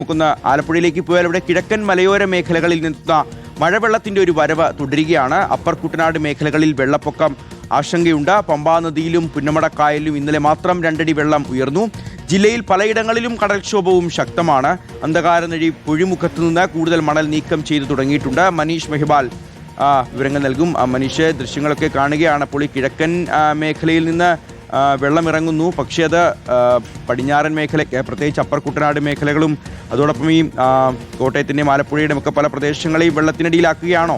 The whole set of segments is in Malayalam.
നോക്കുന്ന ആലപ്പുഴയിലേക്ക് പോയാൽ ഇവിടെ കിഴക്കൻ മലയോര മേഖലകളിൽ നിന്നുന്ന മഴവെള്ളത്തിന്റെ ഒരു വരവ് തുടരുകയാണ്. അപ്പർ കുട്ടനാട് മേഖലകളിൽ വെള്ളപ്പൊക്കം ആശങ്കയുണ്ട്. പമ്പാ നദിയിലും പുന്നമടക്കായലിലും ഇന്നലെ മാത്രം 2 അടി വെള്ളം ഉയർന്നു. ജില്ലയിൽ പലയിടങ്ങളിലും കടൽക്ഷോഭവും ശക്തമാണ്. അന്ധകാരനഴി പുഴിമുഖത്ത് നിന്ന് കൂടുതൽ മണൽ നീക്കം ചെയ്തു തുടങ്ങിയിട്ടുണ്ട്. മനീഷ് മെഹ്ബാൽ വിവരങ്ങൾ നൽകും. മനീഷ്, ദൃശ്യങ്ങളൊക്കെ കാണുകയാണ്. അപ്പോൾ ഈ കിഴക്കൻ മേഖലയിൽ നിന്ന് വെള്ളമിറങ്ങുന്നു. പക്ഷേ അത് പടിഞ്ഞാറൻ മേഖല, പ്രത്യേകിച്ച് അപ്പർ കുട്ടനാട് മേഖലകളും അതോടൊപ്പം ഈ കോട്ടയത്തിൻ്റെയും ആലപ്പുഴയുടെയും ഒക്കെ പല പ്രദേശങ്ങളെയും വെള്ളത്തിനടിയിലാക്കുകയാണോ?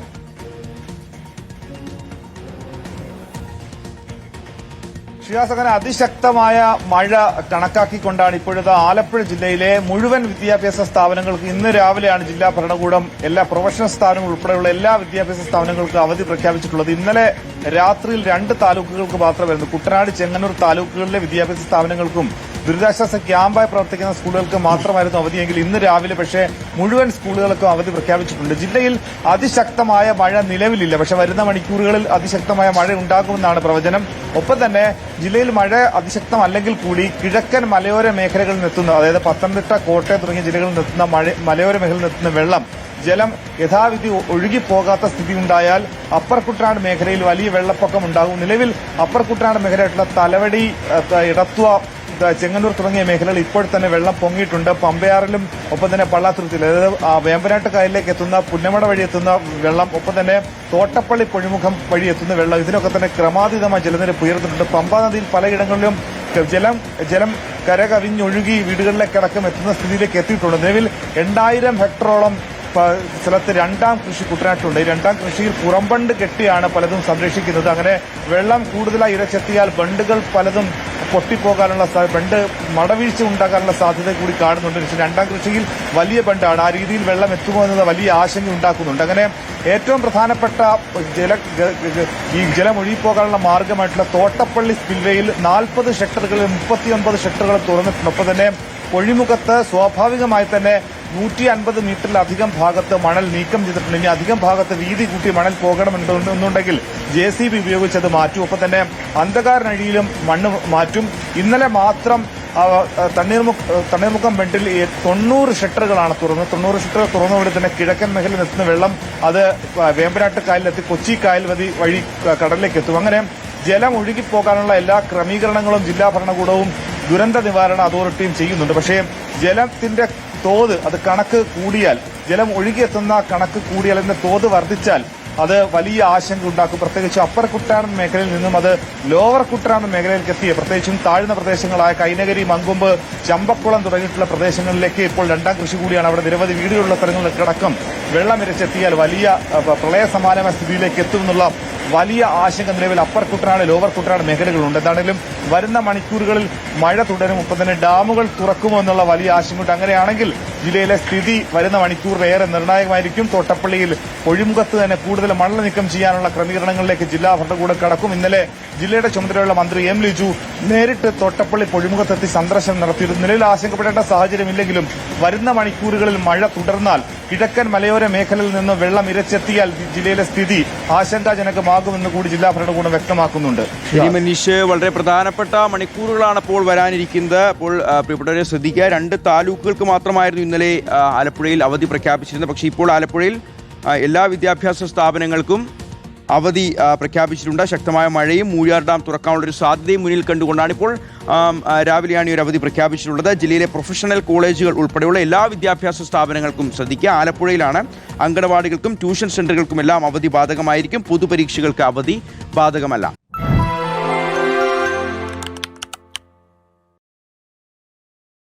ഷിയാസ്, അതിശക്തമായ മഴ കണക്കാക്കിക്കൊണ്ടാണ് ഇപ്പോഴത്തെ ആലപ്പുഴ ജില്ലയിലെ മുഴുവൻ വിദ്യാഭ്യാസ സ്ഥാപനങ്ങൾക്ക് ഇന്ന് രാവിലെയാണ് ജില്ലാ ഭരണകൂടം എല്ലാ പ്രൊഫഷണൽ സ്ഥാപനങ്ങൾ ഉൾപ്പെടെയുള്ള എല്ലാ വിദ്യാഭ്യാസ സ്ഥാപനങ്ങൾക്കും അവധി പ്രഖ്യാപിച്ചിട്ടുള്ളത്. ഇന്നലെ രാത്രിയിൽ 2 താലൂക്കുകൾക്ക് മാത്രമായിരുന്നു. കുട്ടനാട്, ചെങ്ങന്നൂർ താലൂക്കുകളിലെ വിദ്യാഭ്യാസ സ്ഥാപനങ്ങൾക്കും ദുരിതാശ്വാസ ക്യാമ്പായി പ്രവർത്തിക്കുന്ന സ്കൂളുകൾക്ക് മാത്രമായിരുന്നു അവധിയെങ്കിൽ ഇന്ന് രാവിലെ പക്ഷേ മുഴുവൻ സ്കൂളുകൾക്കും അവധി പ്രഖ്യാപിച്ചിട്ടുണ്ട്. ജില്ലയിൽ അതിശക്തമായ മഴ നിലവിലില്ല. പക്ഷേ വരുന്ന മണിക്കൂറുകളിൽ അതിശക്തമായ മഴ ഉണ്ടാകുമെന്നാണ് പ്രവചനം. ഒപ്പം തന്നെ ജില്ലയിൽ മഴ അതിശക്തമല്ലെങ്കിൽ കൂടി കിഴക്കൻ മലയോര മേഖലകളിൽ നിന്നെത്തുന്ന, അതായത് പത്തനംതിട്ട, കോട്ടയം തുടങ്ങിയ ജില്ലകളിൽ നിന്നെത്തുന്ന മലയോര മേഖലയിൽ നിന്നെത്തുന്ന ജലം യഥാവിധി ഒഴുകിപ്പോകാത്ത സ്ഥിതി ഉണ്ടായാൽ അപ്പർ കുട്ടനാട് മേഖലയിൽ വലിയ വെള്ളപ്പൊക്കം ഉണ്ടാകും. നിലവിൽ അപ്പർ കുട്ടനാട് മേഖലയായിട്ടുള്ള തലവടി, ഇടത്വ, ചെങ്ങന്നൂർ തുടങ്ങിയ മേഖലകളിൽ ഇപ്പോൾ തന്നെ വെള്ളം പൊങ്ങിയിട്ടുണ്ട്. പമ്പയാറിലും ഒപ്പം തന്നെ പള്ളാത്തുരുത്തിയിൽ, അതായത് വേമ്പനാട്ട് കായലിലേക്ക് എത്തുന്ന പുന്നമട വഴി എത്തുന്ന വെള്ളം, ഒപ്പം തന്നെ തോട്ടപ്പള്ളി പൊഴിമുഖം വഴി എത്തുന്ന വെള്ളം, ഇതിനൊക്കെ തന്നെ ക്രമാതീതമായി ജലനിരപ്പ് ഉയർന്നിട്ടുണ്ട്. പമ്പാ നദിയിൽ പലയിടങ്ങളിലും ജലം കരകവിഞ്ഞൊഴുകി വീടുകളിലേക്കടക്കം എത്തുന്ന സ്ഥിതിയിലേക്ക് എത്തിയിട്ടുണ്ട്. നിലവിൽ 2000 ഹെക്ടറോളം സ്ഥലത്ത് 2ാം കൃഷി കുട്ടനാട്ടിലുണ്ട്. ഈ 2ാം കൃഷിയിൽ പുറംബണ്ട് കെട്ടിയാണ് പലതും സംരക്ഷിക്കുന്നത്. അങ്ങനെ വെള്ളം കൂടുതലായി ഇരച്ചെത്തിയാൽ ബണ്ടുകൾ പലതും പൊട്ടിപ്പോകാനുള്ള, ബണ്ട് മടവീഴ്ച ഉണ്ടാകാനുള്ള സാധ്യത കൂടി കാണുന്നുണ്ട്. 2ാം കൃഷിയിൽ വലിയ ബണ്ടാണ്. ആ രീതിയിൽ വെള്ളം എത്തുമോ എന്നത് വലിയ ആശങ്ക ഉണ്ടാക്കുന്നുണ്ട്. അങ്ങനെ ഏറ്റവും പ്രധാനപ്പെട്ട ഈ ജലം ഒഴുകിപ്പോകാനുള്ള മാർഗമായിട്ടുള്ള തോട്ടപ്പള്ളി സ്പിൽവേയിൽ 40 ഷട്ടറുകളിൽ 39 ഷട്ടറുകൾ തുറന്നിട്ടുണ്ട്. ഒപ്പം തന്നെ പൊഴിമുഖത്ത് സ്വാഭാവികമായി തന്നെ 150 മീറ്ററിലധികം ഭാഗത്ത് മണൽ നീക്കം ചെയ്തിട്ടുണ്ട്. ഇനി അധികം ഭാഗത്ത് വീതി കൂട്ടി മണൽ പോകണമെന്നുണ്ടെങ്കിൽ JCB ഉപയോഗിച്ചത് മാറ്റും. ഒപ്പം തന്നെ അന്ധകാരനഴിയിലും മണ്ണ് മാറ്റും. ഇന്നലെ മാത്രം തണ്ണീർമുക്കം ബണ്ടിൽ 90 ഷട്ടറുകളാണ് തുറന്നത്. 90 ഷട്ടറുകൾ തുറന്നതോടെ തന്നെ കിഴക്കൻ മേഖലയിൽ എത്തുന്ന വെള്ളം അത് വേമ്പനാട്ട് കായലിലെത്തി കൊച്ചി കായൽ വഴി കടലിലേക്ക് എത്തും. അങ്ങനെ ജലം ഒഴുകിപ്പോകാനുള്ള എല്ലാ ക്രമീകരണങ്ങളും ജില്ലാ ഭരണകൂടവും ദുരന്ത നിവാരണ അതോറിറ്റിയും ചെയ്യുന്നുണ്ട്. പക്ഷേ ജലത്തിന്റെ തോത്, അത് കണക്ക് കൂടിയാൽ, ജലം ഒഴുകിയെത്തുന്ന കണക്ക് കൂടിയാൽ, അതിന്റെ തോത് വർദ്ധിച്ചാൽ അത് വലിയ ആശങ്ക ഉണ്ടാക്കും. പ്രത്യേകിച്ച് അപ്പർ കുട്ടനാടൻ മേഖലയിൽ നിന്നും അത് ലോവർ കുട്ടനാടൻ മേഖലയിലേക്ക് എത്തിയ, പ്രത്യേകിച്ചും താഴ്ന്ന പ്രദേശങ്ങളായ കൈനകരി, മങ്കൊമ്പ്, ചമ്പക്കുളം തുടങ്ങിയിട്ടുള്ള പ്രദേശങ്ങളിലേക്ക് ഇപ്പോൾ 2ാം കൃഷി കൂടിയാണ്. അവിടെ നിരവധി വീടുകളുള്ള സ്ഥലങ്ങളിലടക്കം വെള്ളം ഇരച്ചെത്തിയാൽ വലിയ പ്രളയ സമാനമായ സ്ഥിതിയിലേക്ക് എത്തുമെന്നുള്ള വലിയ ആശങ്ക നിലവിൽ അപ്പർ കുട്ടനാട്, ലോവർ കുട്ടനാട് മേഖലകളുണ്ട്. എന്താണെങ്കിലും വരുന്ന മണിക്കൂറുകളിൽ മഴ തുടരും. ഒപ്പം തന്നെ ഡാമുകൾ തുറക്കുമോ എന്നുള്ള വലിയ ആശങ്കയുണ്ട്. അങ്ങനെയാണെങ്കിൽ ജില്ലയിലെ സ്ഥിതി വരുന്ന മണിക്കൂറിൽ ഏറെ നിർണായകമായിരിക്കും. തോട്ടപ്പള്ളിയിൽ പൊഴിമുഖത്ത് തന്നെ കൂടുതൽ മണൽ നീക്കം ചെയ്യാനുള്ള ക്രമീകരണങ്ങളിലേക്ക് ജില്ലാ ഭരണകൂടം കടക്കും. ഇന്നലെ ജില്ലയുടെ ചുമതലയുള്ള മന്ത്രി M. ലിജു നേരിട്ട് തോട്ടപ്പള്ളി പൊഴിമുഖത്തെത്തി സന്ദർശനം നടത്തിയിരുന്നു. നിലവിൽ ആശങ്കപ്പെടേണ്ട സാഹചര്യമില്ലെങ്കിലും വരുന്ന മണിക്കൂറുകളിൽ മഴ തുടർന്നാൽ കിഴക്കൻ മലയോര മേഖലയിൽ നിന്ന് വെള്ളം ഇരച്ചെത്തിയാൽ ജില്ലയിലെ സ്ഥിതി ആശങ്കാജനകമാകുമെന്ന് കൂടി ജില്ലാ ഭരണകൂടം വ്യക്തമാക്കുന്നുണ്ട്. മനീഷ്, വളരെ പ്രധാനപ്പെട്ട മണിക്കൂറുകളാണ് അപ്പോൾ വരാനിരിക്കുന്നത്. അപ്പോൾ പ്രിയപ്പെട്ടവരെ ശ്രദ്ധിക്കുക, 2 താലൂക്കുകൾക്ക് മാത്രമായിരുന്നു ഇന്നലെ ആലപ്പുഴയിൽ അവധി പ്രഖ്യാപിച്ചിരുന്നത്. പക്ഷേ ഇപ്പോൾ ആലപ്പുഴയിൽ എല്ലാ വിദ്യാഭ്യാസ സ്ഥാപനങ്ങൾക്കും അവധി പ്രഖ്യാപിച്ചിട്ടുണ്ട്. ശക്തമായ മഴയും മൂഴിയാർ ഡാം തുറക്കാനുള്ളൊരു സാധ്യതയും മുന്നിൽ കണ്ടുകൊണ്ടാണ് ഇപ്പോൾ രാവിലെയാണ് ഈ ഒരു അവധി പ്രഖ്യാപിച്ചിട്ടുള്ളത്. ജില്ലയിലെ പ്രൊഫഷണൽ കോളേജുകൾ ഉൾപ്പെടെയുള്ള എല്ലാ വിദ്യാഭ്യാസ സ്ഥാപനങ്ങൾക്കും ശ്രദ്ധിക്കുക, ആലപ്പുഴയിലാണ് അങ്കണവാടികൾക്കും ട്യൂഷൻ സെന്ററുകൾക്കും എല്ലാം അവധി ബാധകമായിരിക്കും. പൊതുപരീക്ഷകൾക്ക് അവധി ബാധകമല്ല.